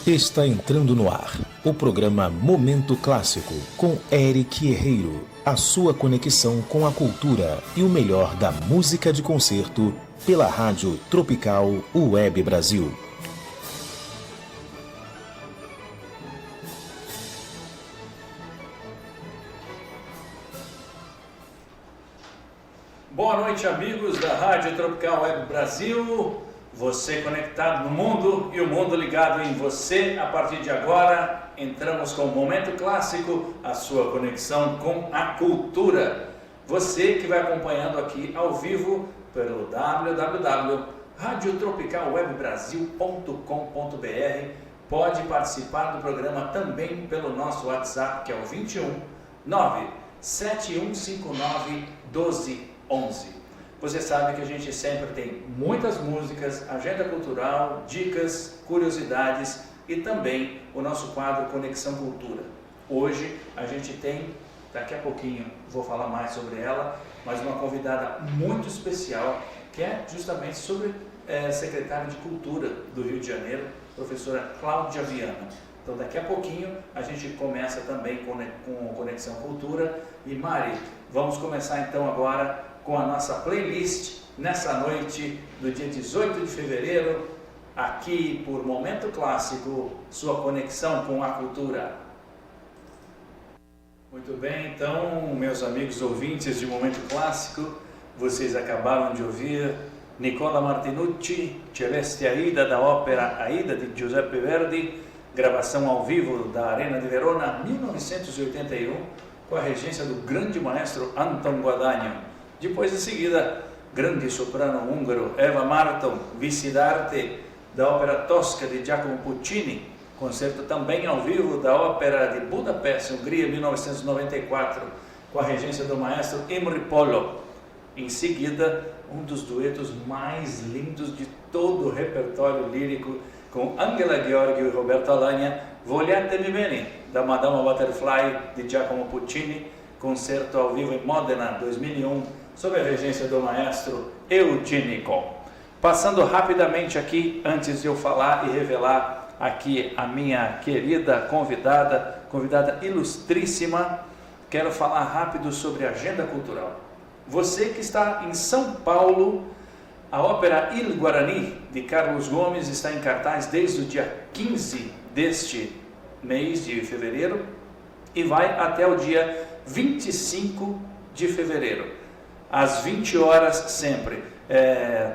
Está entrando no ar o programa Momento Clássico com Eric Herreiro, a sua conexão com a cultura e o melhor da música de concerto pela Rádio Tropical Web Brasil. Boa noite, amigos da Rádio Tropical Web Brasil. Você conectado no mundo e o mundo ligado em você. A partir de agora, entramos com o Momento Clássico, a sua conexão com a cultura. Você que vai acompanhando aqui ao vivo pelo www.radiotropicalwebbrasil.com.br, pode participar do programa também pelo nosso WhatsApp, que é o 21 97159 1211. Você sabe que a gente sempre tem muitas músicas, agenda cultural, dicas, curiosidades e também o nosso quadro Conexão Cultura. Hoje a gente tem, daqui a pouquinho vou falar mais sobre ela, mas uma convidada muito especial, que é justamente sobre secretária de Cultura do Rio de Janeiro, professora Cláudia Viana. Então daqui a pouquinho a gente começa também com Conexão Cultura. E Mari, vamos começar então agora com a nossa playlist nessa noite do dia 18 de fevereiro, aqui por Momento Clássico, sua conexão com a cultura. Muito bem, então, meus amigos ouvintes de Momento Clássico, vocês acabaram de ouvir Nicola Martinucci, Celeste Aida, da ópera Aida de Giuseppe Verdi, gravação ao vivo da Arena de Verona, 1981, com a regência do grande maestro Anton Guadagno. Depois, em seguida, grande soprano húngaro Eva Marton, Vicidarte, da ópera Tosca de Giacomo Puccini, concerto também ao vivo da ópera de Budapeste, Hungria, 1994, com a regência do maestro Imre Polo. Em seguida, um dos duetos mais lindos de todo o repertório lírico, com Angela Gheorghiu e Roberto Alagna, Vogliatemi bene, da Madama Butterfly de Giacomo Puccini, concerto ao vivo em Modena, 2001, sob a regência do maestro Eugênico. Passando rapidamente aqui, antes de eu falar e revelar aqui a minha querida convidada ilustríssima, quero falar rápido sobre a agenda cultural. Você que está em São Paulo, a ópera Il Guarani, de Carlos Gomes, está em cartaz desde o dia 15 deste mês de fevereiro e vai até o dia 25 de fevereiro, às 20 horas sempre.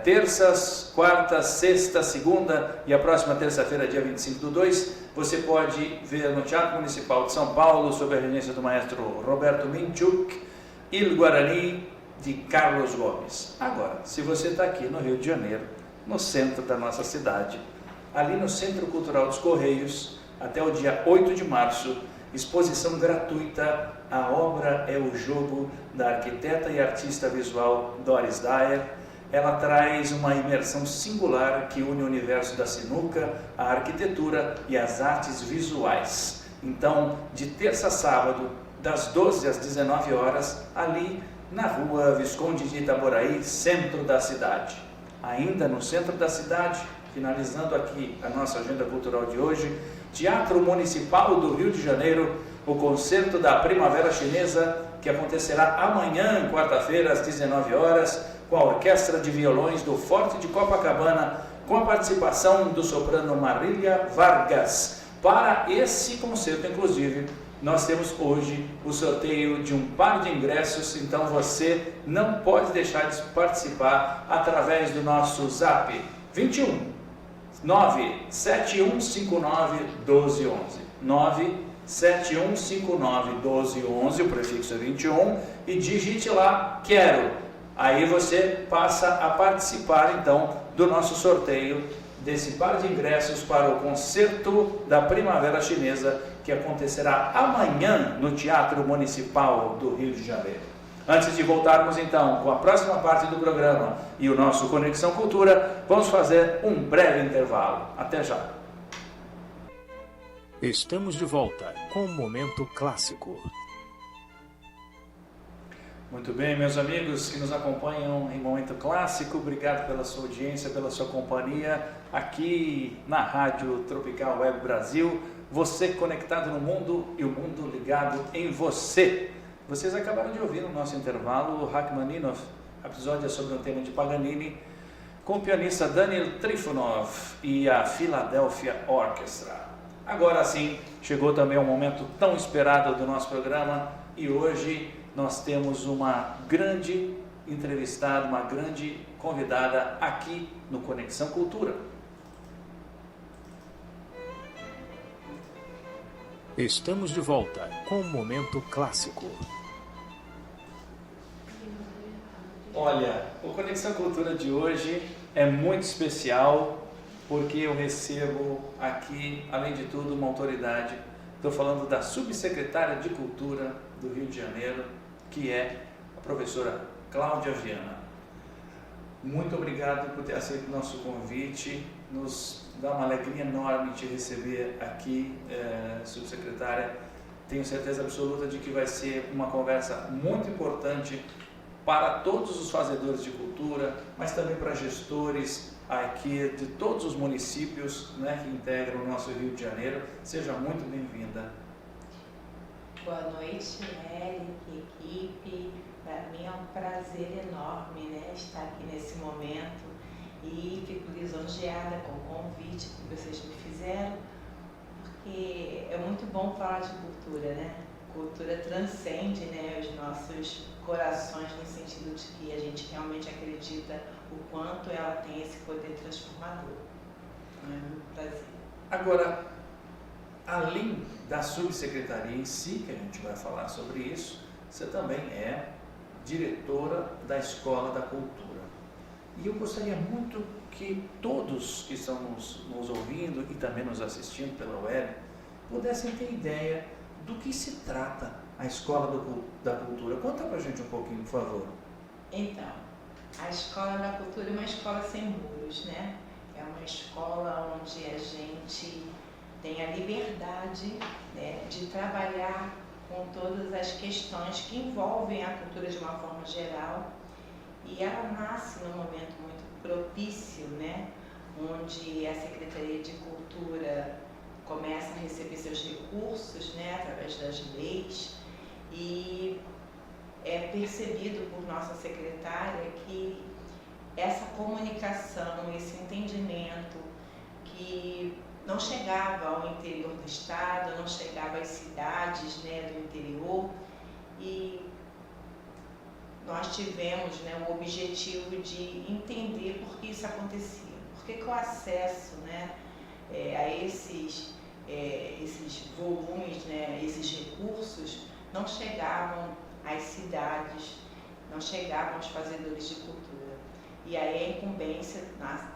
Terças, quartas, sexta, segunda e a próxima terça-feira, dia 25/2, você pode ver no Teatro Municipal de São Paulo, sob a regência do maestro Roberto Minchuk, Il Guarani, de Carlos Gomes. Agora, se você está aqui no Rio de Janeiro, no centro da nossa cidade, ali no Centro Cultural dos Correios, até o dia 8 de março, exposição gratuita, a obra é o jogo da arquiteta e artista visual Doris Dyer. Ela traz uma imersão singular que une o universo da sinuca, a arquitetura e as artes visuais. Então, de terça a sábado, das 12 às 19 horas, ali na rua Visconde de Itaboraí, centro da cidade. Ainda no centro da cidade, finalizando aqui a nossa agenda cultural de hoje, Teatro Municipal do Rio de Janeiro, o concerto da Primavera Chinesa, que acontecerá amanhã, quarta-feira, às 19 horas, com a Orquestra de Violões do Forte de Copacabana, com a participação do soprano Marília Vargas. Para esse concerto, inclusive, nós temos hoje o sorteio de um par de ingressos, então você não pode deixar de participar através do nosso Zap 21 97159 1211, 97159 1211, o prefixo é 21, e digite lá quero. Aí você passa a participar então do nosso sorteio desse par de ingressos para o concerto da Primavera Chinesa, que acontecerá amanhã no Teatro Municipal do Rio de Janeiro. Antes de voltarmos então com a próxima parte do programa e o nosso Conexão Cultura, vamos fazer um breve intervalo. Até já! Estamos de volta com o Momento Clássico. Muito bem, meus amigos que nos acompanham em Momento Clássico, obrigado pela sua audiência, pela sua companhia aqui na Rádio Tropical Web Brasil. Você conectado no mundo e o mundo ligado em você. Vocês acabaram de ouvir no nosso intervalo o Rachmaninoff, episódio sobre um tema de Paganini, com o pianista Daniel Trifonov e a Philadelphia Orchestra. Agora sim, chegou também um momento tão esperado do nosso programa e hoje nós temos uma grande entrevistada, uma grande convidada aqui no Conexão Cultura. Estamos de volta com o Momento Clássico. Olha, o Conexão Cultura de hoje é muito especial porque eu recebo aqui, além de tudo, uma autoridade. Estou falando da subsecretária de Cultura do Rio de Janeiro, que é a professora Cláudia Viana. Muito obrigado por ter aceito o nosso convite. Nos dá uma alegria enorme te receber aqui, subsecretária. Tenho certeza absoluta de que vai ser uma conversa muito importante para todos os fazedores de cultura, mas também para gestores aqui de todos os municípios, né, que integram o nosso Rio de Janeiro. Seja muito bem-vinda. Boa noite, Eric, equipe. Para mim é um prazer enorme, né, estar aqui nesse momento e fico lisonjeada com o convite que vocês me fizeram, porque é muito bom falar de cultura, né? Cultura transcende, né, os nossos corações no sentido de que a gente realmente acredita o quanto ela tem esse poder transformador. É um prazer. Agora, além da subsecretaria em si, que a gente vai falar sobre isso, você também é diretora da Escola da Cultura. E eu gostaria muito que todos que estão nos ouvindo e também nos assistindo pela web pudessem ter ideia do que se trata a Escola da Cultura. Conta pra gente um pouquinho, por favor. Então, a Escola da Cultura é uma escola sem muros, né? É uma escola onde a gente tem a liberdade, né, de trabalhar com todas as questões que envolvem a cultura de uma forma geral. E ela nasce num momento muito propício, né, onde a Secretaria de Cultura começa a receber seus recursos, né, através das leis, e é percebido por nossa secretária que essa comunicação, esse entendimento que não chegava ao interior do estado, não chegava às cidades, né, do interior, e nós tivemos, né, o objetivo de entender por que isso acontecia, por que o acesso, né, a esses volumes, né, esses recursos não chegavam às cidades, não chegavam aos fazedores de cultura. E aí a incumbência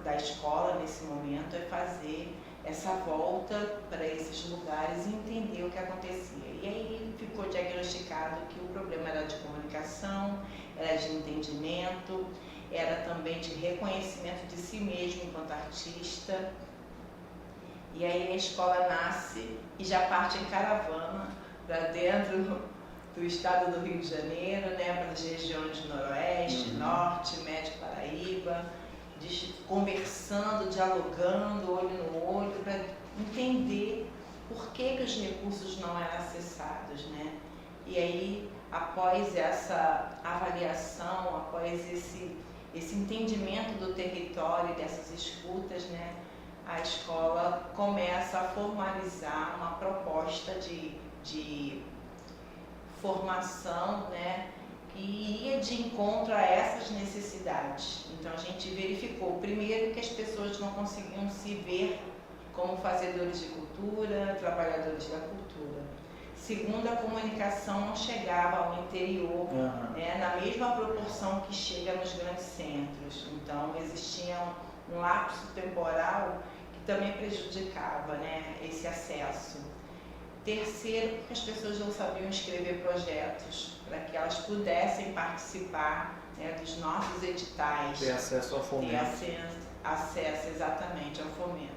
da escola nesse momento é fazer essa volta para esses lugares e entender o que acontecia. E aí ficou diagnosticado que o problema era de comunicação, era de entendimento, era também de reconhecimento de si mesmo enquanto artista. E aí a escola nasce e já parte em caravana para dentro do estado do Rio de Janeiro, né, para as regiões do Noroeste, Norte, Médio Paraíba, conversando, dialogando, olho no olho, para entender por que os recursos não eram acessados, né? E aí, após essa avaliação, após esse entendimento do território, dessas escutas, né, a escola começa a formalizar uma proposta de formação, né, que ia de encontro a essas necessidades. Então a gente verificou, primeiro, que as pessoas não conseguiam se ver como fazedores de cultura, trabalhadores da cultura. Segundo, a comunicação não chegava ao interior, né, na mesma proporção que chega nos grandes centros. Então existia um lapso temporal que também prejudicava, né, esse acesso. Terceiro, porque as pessoas não sabiam escrever projetos para que elas pudessem participar, né, dos nossos editais. Ter acesso ao fomento. Ter acesso exatamente ao fomento.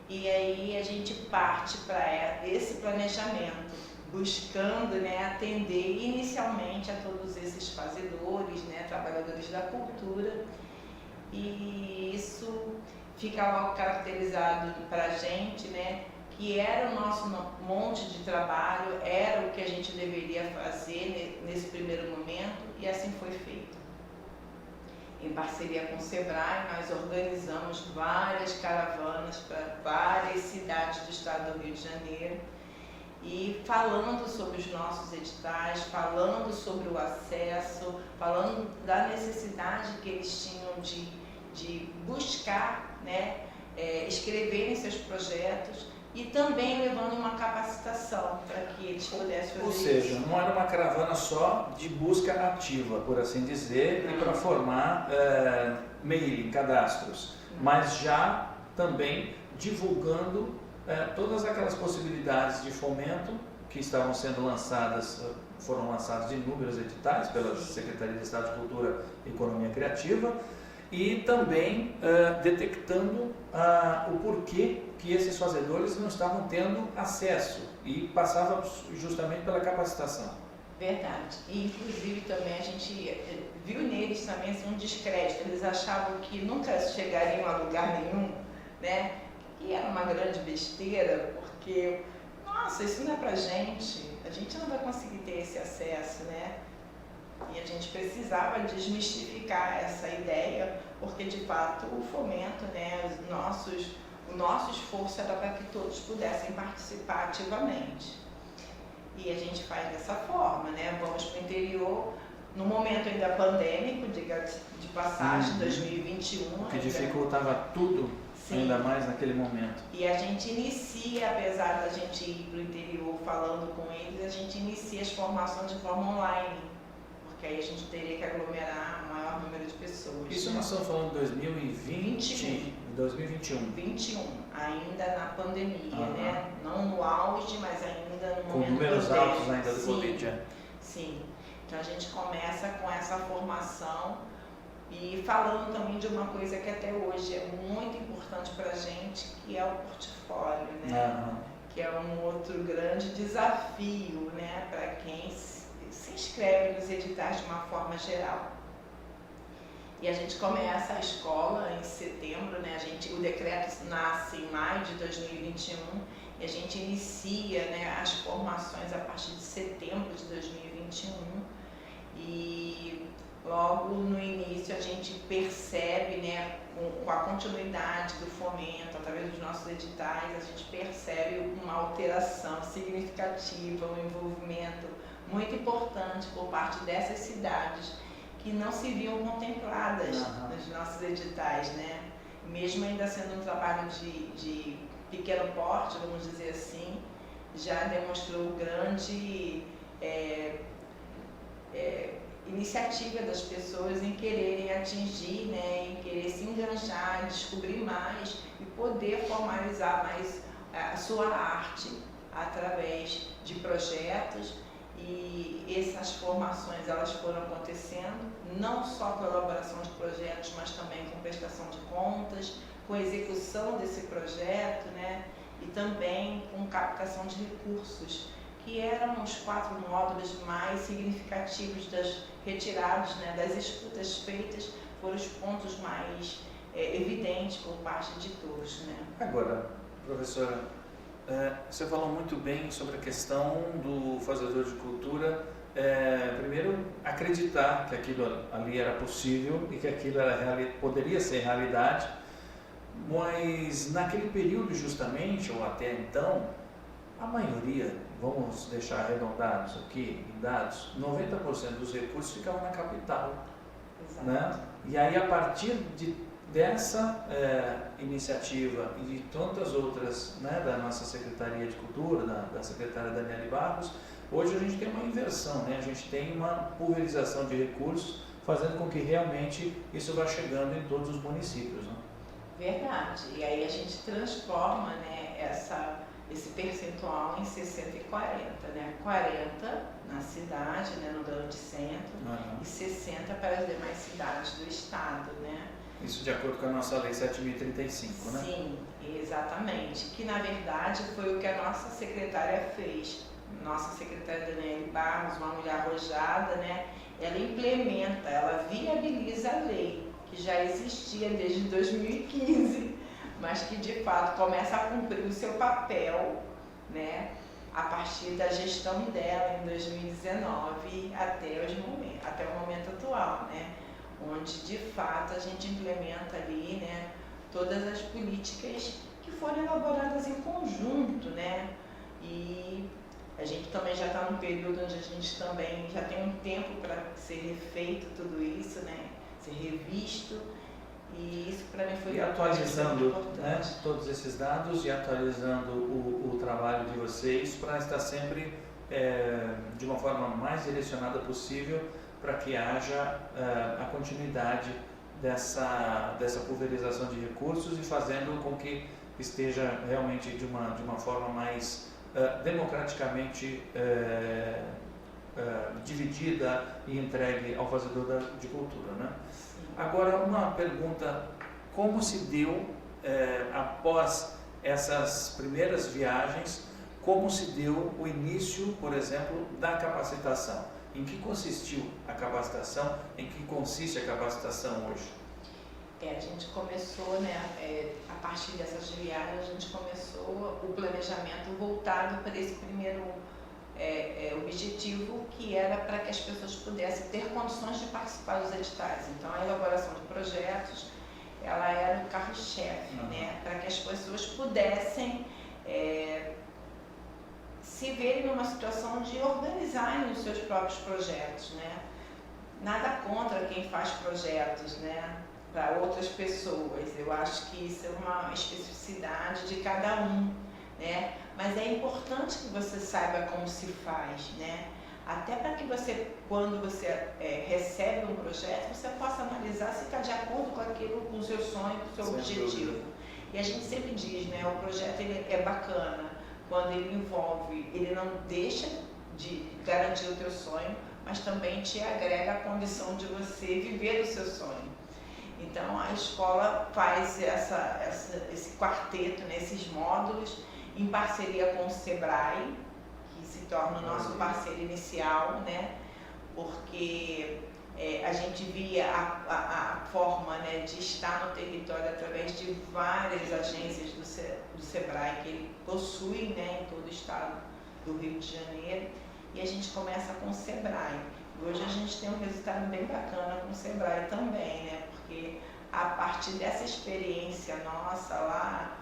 E aí a gente parte para esse planejamento, buscando, né, atender inicialmente a todos esses fazedores, né, trabalhadores da cultura, e isso fica logo caracterizado para a gente, né, que era o nosso monte de trabalho, era o que a gente deveria fazer nesse primeiro momento, e assim foi feito. Em parceria com o SEBRAE, nós organizamos várias caravanas para várias cidades do estado do Rio de Janeiro, e falando sobre os nossos editais, falando sobre o acesso, falando da necessidade que eles tinham de buscar, né, escreverem seus projetos, e também levando uma capacitação para que eles pudessem fazer isso. Ou seja, não era uma caravana só de busca ativa, por assim dizer, e para formar mailing, cadastros, mas já também divulgando todas aquelas possibilidades de fomento que estavam sendo lançadas, foram lançados inúmeros editais pela Secretaria de Estado de Cultura e Economia Criativa, e também detectando o porquê que esses fazedores não estavam tendo acesso, e passava justamente pela capacitação. Verdade. E inclusive também a gente viu neles também assim, um descrédito. Eles achavam que nunca chegariam a lugar nenhum, né? E era uma grande besteira, porque, nossa, isso não é pra gente, a gente não vai conseguir ter esse acesso, né? E a gente precisava desmistificar essa ideia, porque de fato o fomento, né, o nosso esforço era para que todos pudessem participar ativamente. E a gente faz dessa forma, né? Vamos para o interior, no momento ainda pandêmico, de passagem, 2021. Que dificultava tudo, sim, ainda mais naquele momento. E a gente inicia, apesar da gente ir para o interior falando com eles, a gente inicia as formações de forma online, porque aí a gente teria que aglomerar o maior número de pessoas. Isso nós estamos falando de 2020, 2021. 21, ainda na pandemia, né? Não no auge, mas ainda no com momento números altos ainda do Covid. Sim. Então a gente começa com essa formação e falando também de uma coisa que até hoje é muito importante para a gente, que é o portfólio, né? Que é um outro grande desafio, né, para quem se inscreve nos editais de uma forma geral. E a gente começa a escola em setembro, né? O decreto nasce em maio de 2021 e a gente inicia, né, as formações a partir de setembro de 2021, e logo no início a gente percebe, né, com a continuidade do fomento, através dos nossos editais, a gente percebe uma alteração significativa, um envolvimento muito importante por parte dessas cidades que não se viam contempladas nos nossos editais, né? Mesmo ainda sendo um trabalho de pequeno porte, vamos dizer assim, já demonstrou grande iniciativa das pessoas em quererem atingir, né, em querer se enganjar, descobrir mais e poder formalizar mais a sua arte através de projetos. E essas formações elas foram acontecendo não só com a elaboração de projetos, mas também com prestação de contas, com execução desse projeto, né, e também com captação de recursos, que eram os 4 módulos mais significativos retirados, né, das escutas feitas, foram os pontos mais evidentes por parte de todos, né. Agora, professora, você falou muito bem sobre a questão do fazedor de cultura, primeiro acreditar que aquilo ali era possível e que aquilo poderia ser realidade, mas naquele período justamente, ou até então, a maioria, vamos deixar arredondados aqui em dados, 90% dos recursos ficavam na capital. Exato. Né? E aí a partir dessa iniciativa e de tantas outras, né, da nossa Secretaria de Cultura, da secretária Daniele Barros, hoje a gente tem uma inversão, né? A gente tem uma pulverização de recursos, fazendo com que realmente isso vá chegando em todos os municípios. Né? Verdade, e aí a gente transforma, né, esse percentual em 60 e 40, né? 40 na cidade, né, no grande centro, e 60 para as demais cidades do estado, né? Isso de acordo com a nossa lei 7.035, né? Sim, exatamente, que na verdade foi o que a nossa secretária fez nossa secretária Daniele Barros, uma mulher arrojada, né? Ela implementa, ela viabiliza a lei, que já existia desde 2015, mas que de fato começa a cumprir o seu papel, né? A partir da gestão dela em 2019 até o momento atual, né? Onde de fato a gente implementa ali, né, todas as políticas que foram elaboradas em conjunto, né? E a gente também já está num período onde a gente também já tem um tempo para ser refeito tudo isso, né? Ser revisto. E isso para mim foi e atualizando, né, importante. todos esses dados e atualizando o trabalho de vocês para estar sempre de uma forma mais direcionada possível para que haja a continuidade dessa pulverização de recursos e fazendo com que esteja realmente de uma forma mais democraticamente dividida e entregue ao fazedor de cultura, né? Agora, uma pergunta: como se deu, após essas primeiras viagens, como se deu o início, por exemplo, da capacitação? Em que consistiu a capacitação? Em que consiste a capacitação hoje? A gente começou, né, a partir dessas viagens, a gente começou o planejamento voltado para esse primeiro objetivo, que era para que as pessoas pudessem ter condições de participar dos editais. Então, a elaboração de projetos, ela era o carro-chefe, né, para que as pessoas pudessem se verem numa situação de organizarem os seus próprios projetos, né. Nada contra quem faz projetos, né, para outras pessoas. Eu acho que isso é uma especificidade de cada um, né? Mas é importante que você saiba como se faz, né? Até para que você, quando você recebe um projeto, você possa analisar se está de acordo com aquilo, com o seu sonho, com o seu objetivo. E a gente sempre diz, né? O projeto ele é bacana quando ele envolve, ele não deixa de garantir o teu sonho, mas também te agrega a condição de você viver o seu sonho. Então a escola faz esse quarteto, né, esses módulos, em parceria com o SEBRAE, que se torna o nosso parceiro inicial, né, porque a gente via a forma, né, de estar no território através de várias agências do SEBRAE que ele possui, né, em todo o estado do Rio de Janeiro, e a gente começa com o SEBRAE. Hoje a gente tem um resultado bem bacana com o SEBRAE também, né, porque a partir dessa experiência nossa lá,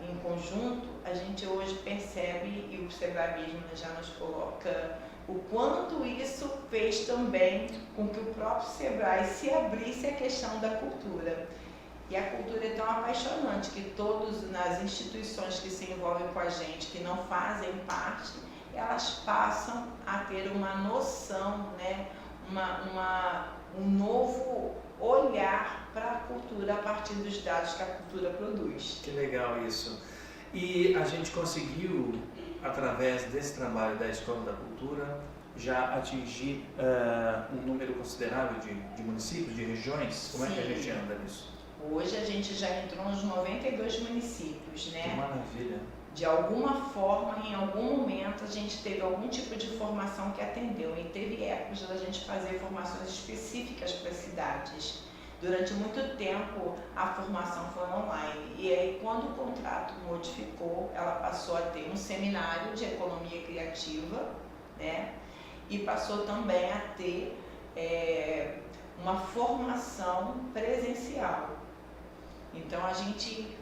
em conjunto, a gente hoje percebe, e o SEBRAE mesmo já nos coloca, o quanto isso fez também com que o próprio SEBRAE se abrisse à questão da cultura. E a cultura é tão apaixonante que todas nas instituições que se envolvem com a gente, que não fazem parte, elas passam a ter uma noção, né, um novo olhar para a cultura a partir dos dados que a cultura produz. Que legal isso. E a gente conseguiu, através desse trabalho da Escola da Cultura, já atingir um número considerável de municípios, de regiões? Como é que a gente anda nisso? Hoje a gente já entrou nos 92 municípios, né? Que maravilha! De alguma forma, em algum momento, a gente teve algum tipo de formação que atendeu. E teve épocas da gente fazer formações específicas para as cidades. Durante muito tempo, a formação foi online. E aí, quando o contrato modificou, ela passou a ter um seminário de economia criativa, né? E passou também a ter uma formação presencial. Então, a gente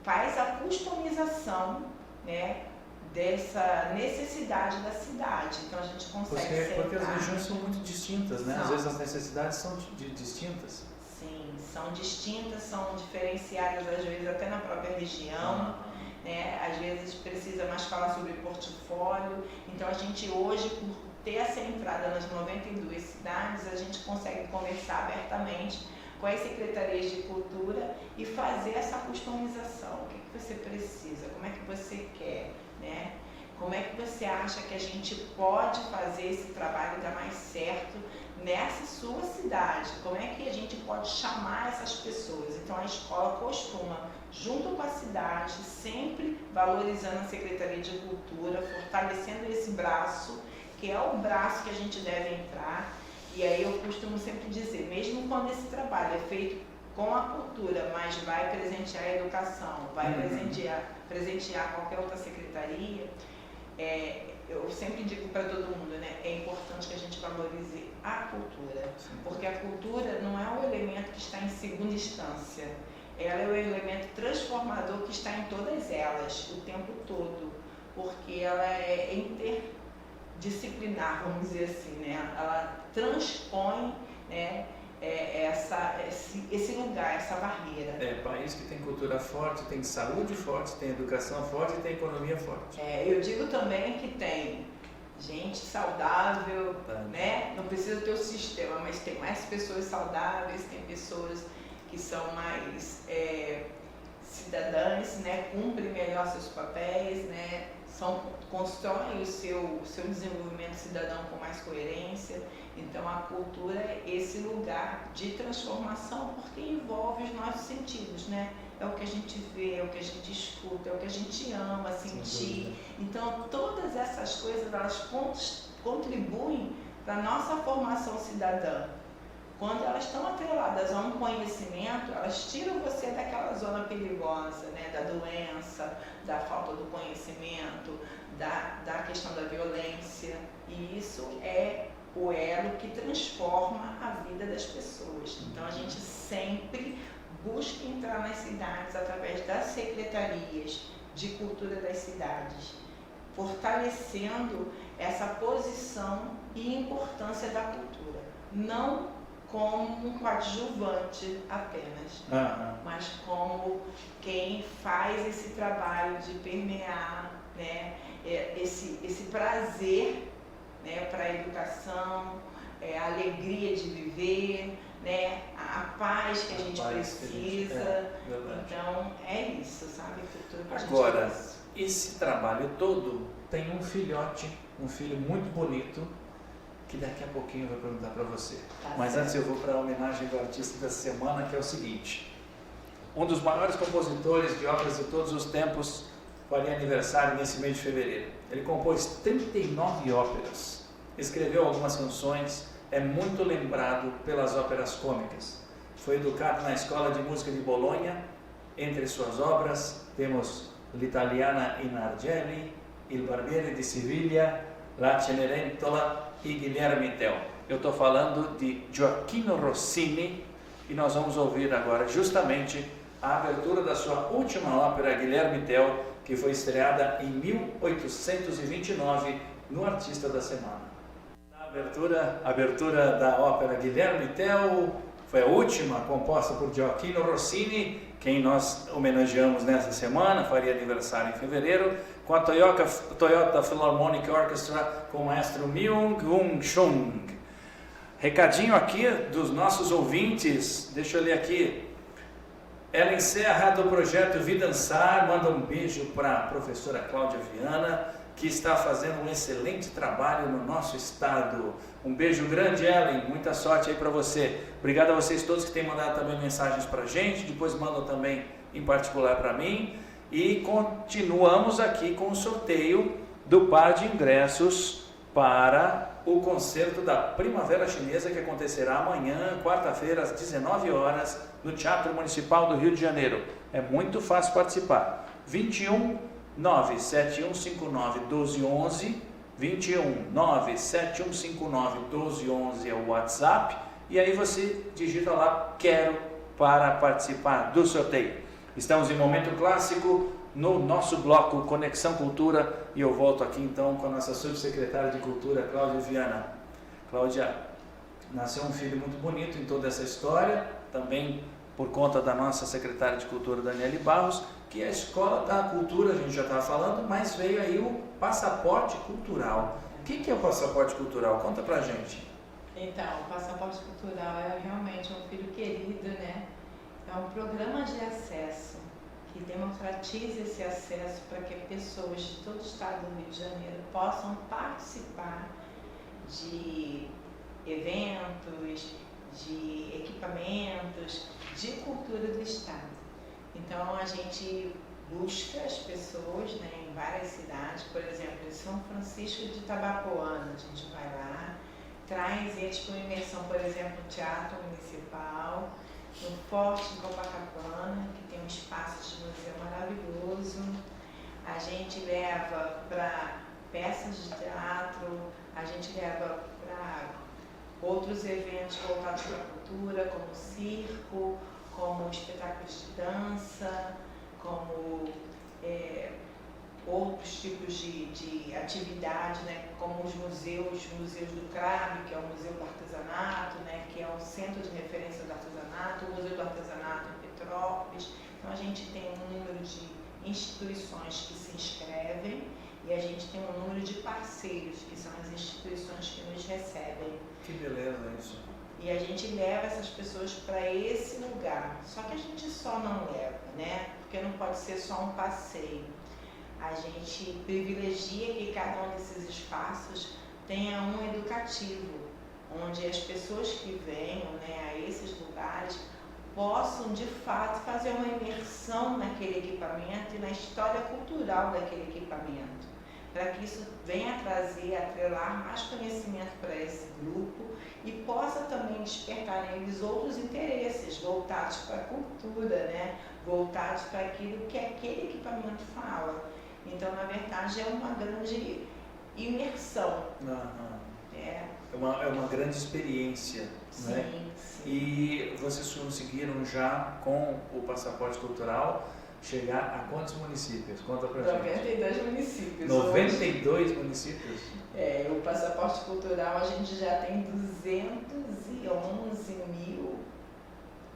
faz a customização, né, dessa necessidade da cidade. Então, a gente consegue porque as regiões são muito distintas, né? Às vezes as necessidades são distintas. Sim, são distintas, são diferenciadas, às vezes até na própria região. Né? Às vezes precisa mais falar sobre portfólio. Então, a gente hoje, por ter essa entrada nas 92 cidades, a gente consegue conversar abertamente com as secretarias de cultura e fazer essa customização. O que você precisa, como é que você quer, né? Como é que você acha que a gente pode fazer esse trabalho dar mais certo nessa sua cidade? Como é que a gente pode chamar essas pessoas? Então a escola costuma, junto com a cidade, sempre valorizando a Secretaria de Cultura, fortalecendo esse braço, que é o braço que a gente deve entrar. E aí eu costumo sempre dizer, mesmo quando esse trabalho é feito com a cultura, mas vai presentear a educação, vai presentear qualquer outra secretaria, eu sempre digo para todo mundo, né, é importante que a gente valorize a cultura, porque a cultura não é um elemento que está em segunda instância, ela é o elemento transformador que está em todas elas, o tempo todo, porque ela é interdisciplinar, vamos dizer assim, né, ela transpõe, né, esse lugar, essa barreira. País que tem cultura forte, tem saúde forte, tem educação forte e tem economia forte. Eu digo também que tem gente saudável, né? Não precisa ter o sistema, mas tem mais pessoas saudáveis, tem pessoas que são mais cidadãs, né? Cumprem melhor seus papéis, né? Constroem o seu desenvolvimento cidadão com mais coerência. Então a cultura é esse lugar de transformação porque envolve os nossos sentidos, né? É o que a gente vê, é o que a gente escuta, é o que a gente ama sentir. Então todas essas coisas elas contribuem para a nossa formação cidadã. Quando elas estão atreladas a um conhecimento, elas tiram você daquela zona perigosa, né? Da doença, da falta do conhecimento, da questão da violência. E isso é o elo que transforma a vida das pessoas. Então a gente sempre busca entrar nas cidades através das secretarias de cultura das cidades, fortalecendo essa posição e importância da cultura. Não como um coadjuvante apenas, mas como quem faz esse trabalho de permear, né, esse prazer, né, para a educação, a alegria de viver, né, a paz que a gente precisa. Então é isso, sabe? Agora, esse trabalho todo tem um filhote, um filho muito bonito, que daqui a pouquinho eu vou perguntar para você. Mas antes eu vou para a homenagem do artista da semana, que é o seguinte: um dos maiores compositores de óperas de todos os tempos faria aniversário nesse mês de fevereiro. Ele compôs 39 óperas, escreveu algumas canções, é muito lembrado pelas óperas cômicas. Foi educado na Escola de Música de Bolonha. Entre suas obras temos L'Italiana in Argeli, Il Barbiere di Siviglia, La Cenerentola e Guilherme Tell. Eu estou falando de Gioacchino Rossini e nós vamos ouvir agora justamente a abertura da sua última ópera, Guilherme Tell, que foi estreada em 1829 no Artista da Semana. A abertura da ópera Guilherme Tell foi a última, composta por Gioacchino Rossini, quem nós homenageamos nessa semana, faria aniversário em fevereiro, com a Toyota Philharmonic Orchestra, com o maestro Myung-Whun Chung. Recadinho aqui dos nossos ouvintes, deixa eu ler aqui. Ellen Serra, do projeto Vidansar, manda um beijo para a professora Cláudia Viana, que está fazendo um excelente trabalho no nosso estado. Um beijo grande, Ellen, muita sorte aí para você. Obrigado a vocês todos que têm mandado também mensagens para a gente, depois mandam também em particular para mim. E continuamos aqui com o sorteio do par de ingressos para o concerto da Primavera Chinesa, que acontecerá amanhã, quarta-feira, às 19 horas, no Teatro Municipal do Rio de Janeiro. É muito fácil participar. 21 97159 1211, 21 97159 1211 é o WhatsApp, e aí você digita lá "quero" para participar do sorteio. Estamos em Momento Clássico, no nosso bloco Conexão Cultura, e eu volto aqui então com a nossa subsecretária de Cultura, Cláudia Viana. Cláudia, nasceu um filho muito bonito em toda essa história, também por conta da nossa secretária de Cultura, Daniele Barros, que é a Escola da Cultura, a gente já estava falando, mas veio aí o Passaporte Cultural. O que é o Passaporte Cultural? Conta pra gente. Então, o Passaporte Cultural é realmente um filho querido, né? É um programa de acesso que democratize esse acesso para que pessoas de todo o estado do Rio de Janeiro possam participar de eventos, de equipamentos, de cultura do estado. Então a gente busca as pessoas, né, em várias cidades, por exemplo, em São Francisco de Itabapoana, a gente vai lá, traz eles para uma imersão, por exemplo, no Teatro Municipal, no Forte de Copacabana, que tem um espaço de museu maravilhoso. A gente leva para peças de teatro, a gente leva para outros eventos voltados para a cultura, como circo, como espetáculos de dança, como outros tipos de atividade, né, como os museus do CRAB, que é o Museu do Artesanato, né, que é o centro de referência do artesanato, o Museu do Artesanato em Petrópolis. Então a gente tem um número de instituições que se inscrevem e a gente tem um número de parceiros, que são as instituições que nos recebem. Que beleza isso. E a gente leva essas pessoas para esse lugar. Só que a gente só não leva, né? Porque não pode ser só um passeio. A gente privilegia que cada um desses espaços tenha um educativo, onde as pessoas que venham, né, a esses lugares possam de fato fazer uma imersão naquele equipamento e na história cultural daquele equipamento, para que isso venha trazer, atrelar mais conhecimento para esse grupo e possa também despertar neles outros interesses voltados para a cultura, né? Voltados para aquilo que aquele equipamento fala. Então, na verdade, é uma grande imersão. É uma grande experiência. Sim, né? sim. E vocês conseguiram já, com o passaporte cultural, chegar a quantos municípios? Conta pra gente. 92 municípios. 92 municípios? O passaporte cultural a gente já tem 211 mil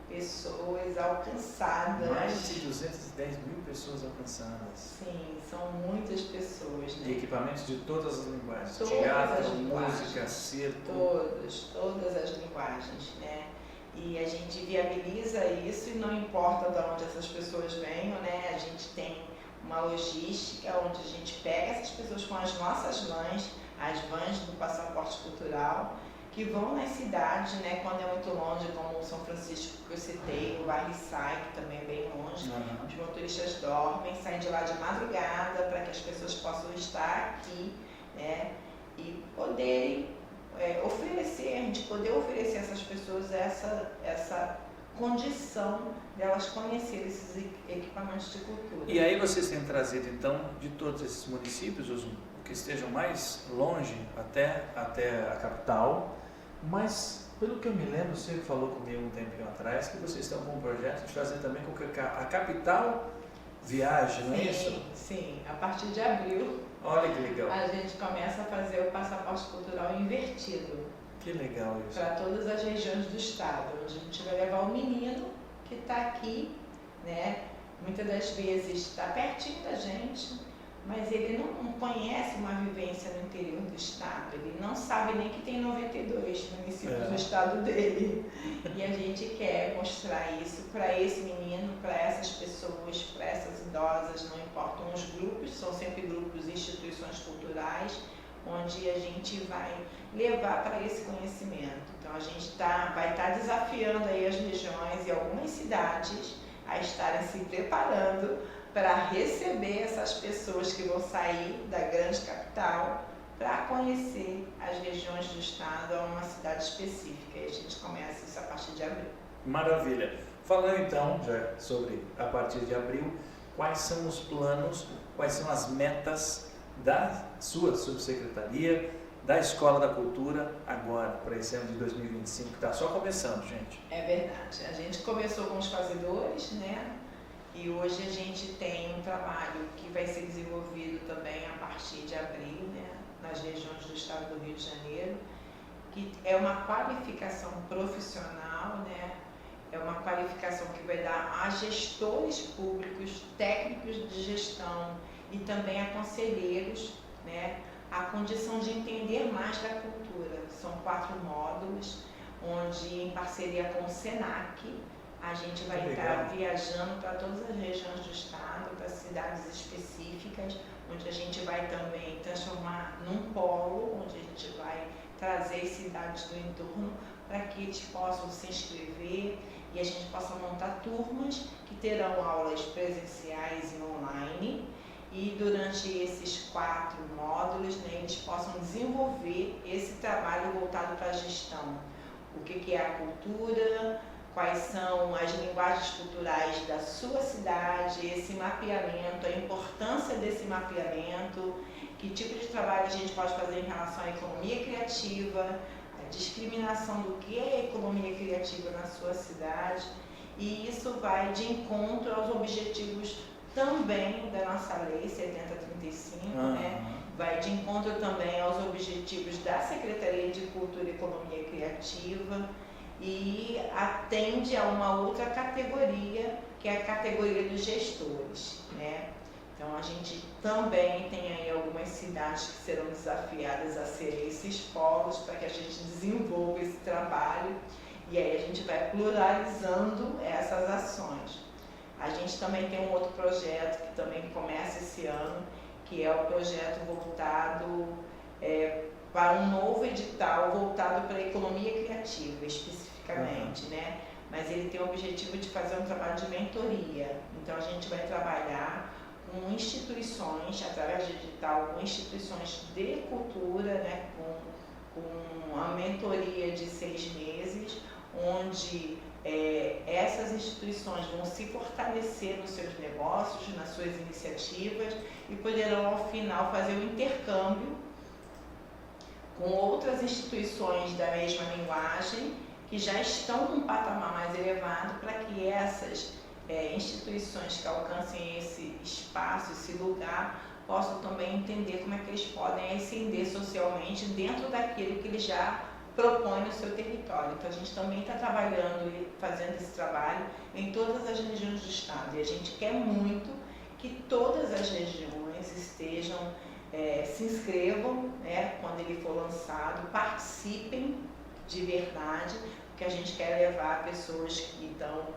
pessoas alcançadas. Mais de 210 mil pessoas alcançadas. Sim, são muitas pessoas, né? E equipamentos de todas as linguagens. Todas Teatro, as linguagens. música, circo. Todas as linguagens, né? E a gente viabiliza isso e não importa de onde essas pessoas venham, né? A gente tem uma logística onde a gente pega essas pessoas com as nossas vans, as vans do passaporte cultural, que vão nas cidades, né? Quando é muito longe, como São Francisco que eu citei, o Barriçai, que também é bem longe. Os motoristas dormem, saem de lá de madrugada para que as pessoas possam estar aqui, né? E poderem oferecer, a gente poder oferecer a essas pessoas essa condição delas conhecerem esses equipamentos de cultura. E aí vocês têm trazido, então, de todos esses municípios, os que estejam mais longe até a capital, mas, pelo que eu me lembro, você falou comigo um tempinho atrás, que vocês estão com um projeto de fazer também com que a capital viaje, não é isso? Sim, a partir de abril. Olha que legal. A gente começa a fazer o passaporte cultural invertido. Que legal isso. Para todas as regiões do estado, onde a gente vai levar o menino que está aqui, né? Muitas das vezes está pertinho da gente, mas ele não conhece uma vivência no interior do estado, ele não sabe nem que tem 92 municípios do estado dele. E a gente quer mostrar isso para esse menino, para essas pessoas, para essas idosas, não importam os grupos, são sempre grupos e instituições culturais, onde a gente vai levar para esse conhecimento. Então a gente vai estar desafiando aí as regiões e algumas cidades a estarem se preparando para receber essas pessoas que vão sair da grande capital para conhecer as regiões do estado a uma cidade específica. E a gente começa isso a partir de abril. Maravilha. Falando então já sobre a partir de abril, quais são os planos, quais são as metas da sua subsecretaria, da Escola da Cultura, agora, para esse ano de 2025, que está só começando, gente. É verdade. A gente começou com os fazedores, né? E hoje a gente tem um trabalho que vai ser desenvolvido também a partir de abril, né? Nas regiões do estado do Rio de Janeiro, que é uma qualificação profissional, né? É uma qualificação que vai dar a gestores públicos, técnicos de gestão e também a conselheiros, né? A condição de entender mais da cultura. São 4 módulos, onde em parceria com o SENAC, A gente vai estar viajando para todas as regiões do estado, para cidades específicas, onde a gente vai também transformar num polo, onde a gente vai trazer cidades do entorno para que eles possam se inscrever e a gente possa montar turmas que terão aulas presenciais e online. E durante esses 4 módulos, né, eles possam desenvolver esse trabalho voltado para a gestão. O que é a cultura, quais são as linguagens culturais da sua cidade, esse mapeamento, a importância desse mapeamento, que tipo de trabalho a gente pode fazer em relação à economia criativa, a discriminação do que é economia criativa na sua cidade, e isso vai de encontro aos objetivos também da nossa lei 7035, né? Vai de encontro também aos objetivos da Secretaria de Cultura e Economia Criativa e atende a uma outra categoria, que é a categoria dos gestores, né? Então a gente também tem aí algumas cidades que serão desafiadas a serem esses polos para que a gente desenvolva esse trabalho e aí a gente vai pluralizando essas ações. A gente também tem um outro projeto que também começa esse ano, que é o projeto voltado para um novo edital voltado para a economia criativa, especificamente, né? Mas ele tem o objetivo de fazer um trabalho de mentoria. Então, a gente vai trabalhar com instituições, através de edital, com instituições de cultura, né? Com uma mentoria de 6 meses, onde essas instituições vão se fortalecer nos seus negócios, nas suas iniciativas e poderão, ao final, fazer um intercâmbio com outras instituições da mesma linguagem que já estão num patamar mais elevado para que essas instituições que alcancem esse espaço, esse lugar, possam também entender como é que eles podem ascender socialmente dentro daquilo que eles já propõe no seu território. Então a gente também está trabalhando e fazendo esse trabalho em todas as regiões do estado e a gente quer muito que todas as regiões estejam, se inscrevam, né, quando ele for lançado, participem de verdade, porque a gente quer levar pessoas que estão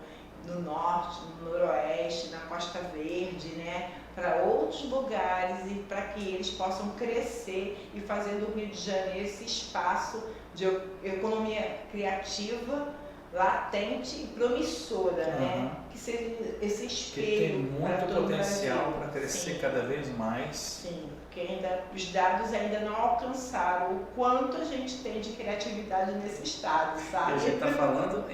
no norte, no noroeste, na Costa Verde, né, para outros lugares e para que eles possam crescer e fazer do Rio de Janeiro esse espaço de economia criativa latente e promissora, né? Que seja esse espelho. Que tem muito potencial para crescer cada vez mais. Sim, porque ainda, os dados ainda não alcançaram o quanto a gente tem de criatividade nesse estado, sabe? E a gente está falando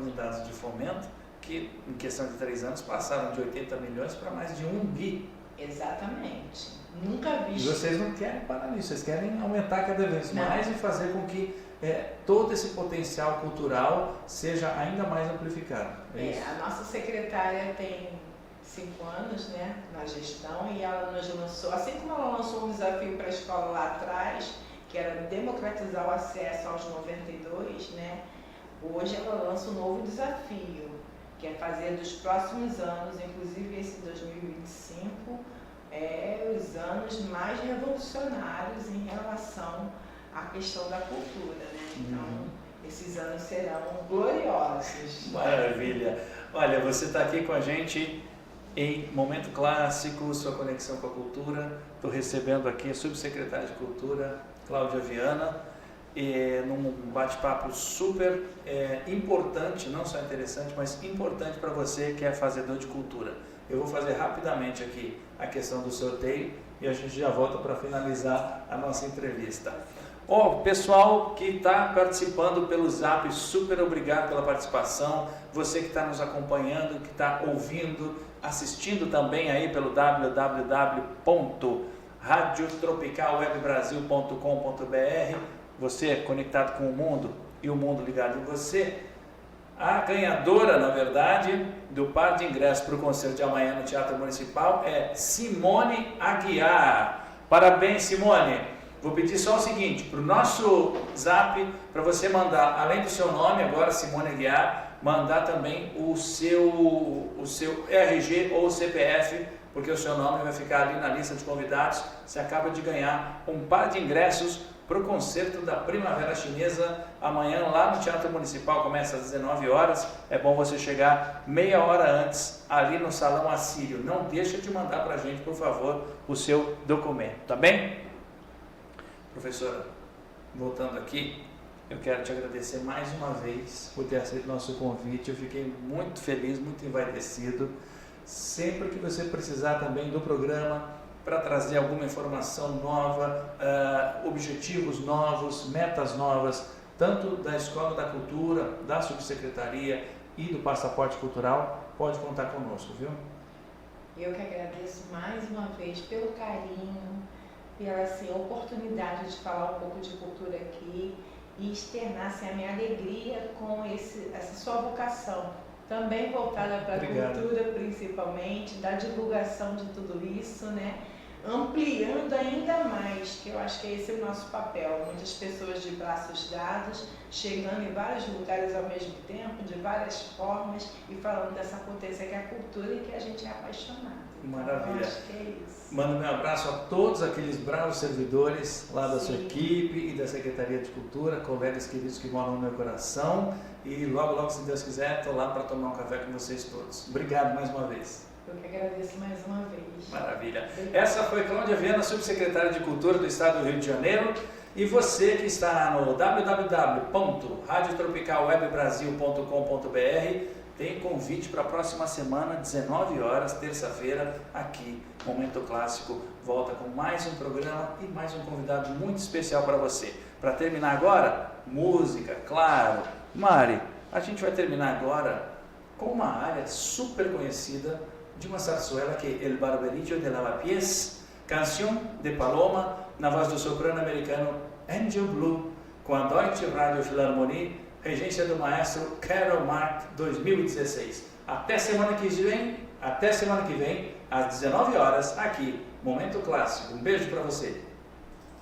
de dados de fomento que, em questão de 3 anos, passaram de 80 milhões para mais de 1 bi. Exatamente. Nunca vi. E vocês não querem parar nisso, vocês querem aumentar cada vez mais e fazer com que todo esse potencial cultural seja ainda mais amplificado. A nossa secretária tem 5 anos, né, na gestão e ela nos lançou, assim como ela lançou um desafio para a escola lá atrás, que era democratizar o acesso aos 92, né, hoje ela lança um novo desafio, que é fazer dos próximos anos, inclusive esse 2025, os anos mais revolucionários em relação à questão da cultura, né? Então, esses anos serão gloriosos. Maravilha! Olha, você está aqui com a gente em Momento Clássico, sua conexão com a cultura. Estou recebendo aqui a subsecretária de Cultura, Cláudia Viana, num bate-papo super importante, não só interessante, mas importante para você que é fazedor de cultura. Eu vou fazer rapidamente aqui a questão do sorteio e a gente já volta para finalizar a nossa entrevista. Pessoal que está participando pelo Zap, super obrigado pela participação. Você que está nos acompanhando, que está ouvindo, assistindo também aí pelo www.radiotropicalwebbrasil.com.br. Você conectado com o mundo e o mundo ligado em você. A ganhadora, na verdade, do par de ingressos para o concerto de amanhã no Teatro Municipal é Simone Aguiar. Parabéns, Simone! Vou pedir só o seguinte, para o nosso Zap, para você mandar, além do seu nome, agora Simone Aguiar, mandar também o seu RG ou CPF porque o seu nome vai ficar ali na lista de convidados. Você acaba de ganhar um par de ingressos para o concerto da Primavera Chinesa, amanhã lá no Teatro Municipal, começa às 19 horas. É bom você chegar meia hora antes, ali no Salão Assírio. Não deixa de mandar para a gente, por favor, o seu documento, tá bem? Professora, voltando aqui, eu quero te agradecer mais uma vez por ter aceito nosso convite. Eu fiquei muito feliz, muito envaidecido. Sempre que você precisar também do programa, para trazer alguma informação nova, objetivos novos, metas novas, tanto da Escola da Cultura, da Subsecretaria e do Passaporte Cultural, pode contar conosco, viu? Eu que agradeço mais uma vez pelo carinho, pela oportunidade de falar um pouco de cultura aqui e externar a minha alegria com essa sua vocação, também voltada para a cultura principalmente, da divulgação de tudo isso, né? Ampliando ainda mais, que eu acho que esse é o nosso papel, muitas pessoas de braços dados, chegando em vários lugares ao mesmo tempo, de várias formas, e falando dessa potência que é a cultura e que a gente é apaixonado. Maravilha. Então, acho que é isso. Mando meu abraço a todos aqueles bravos servidores lá da sua equipe e da Secretaria de Cultura, colegas queridos que moram no meu coração, e logo, logo, se Deus quiser, estou lá para tomar um café com vocês todos. Obrigado mais uma vez. Eu que agradeço mais uma vez. Maravilha. Essa foi Cláudia Viana, subsecretária de Cultura do Estado do Rio de Janeiro. E você que está no www.radiotropicalwebbrasil.com.br tem convite para a próxima semana, 19 horas, terça-feira, aqui, Momento Clássico. Volta com mais um programa e mais um convidado muito especial para você. Para terminar agora, música, claro. Mari, a gente vai terminar agora com uma área super conhecida de uma zarzuela que é El Barberillo de Lavapiés, Canção de Paloma, na voz do soprano americano Angel Blue, com a Deutsche Radio Philharmonie, regência do maestro Carol Mark, 2016. Até semana que vem, às 19 horas, aqui, Momento Clássico. Um beijo para você.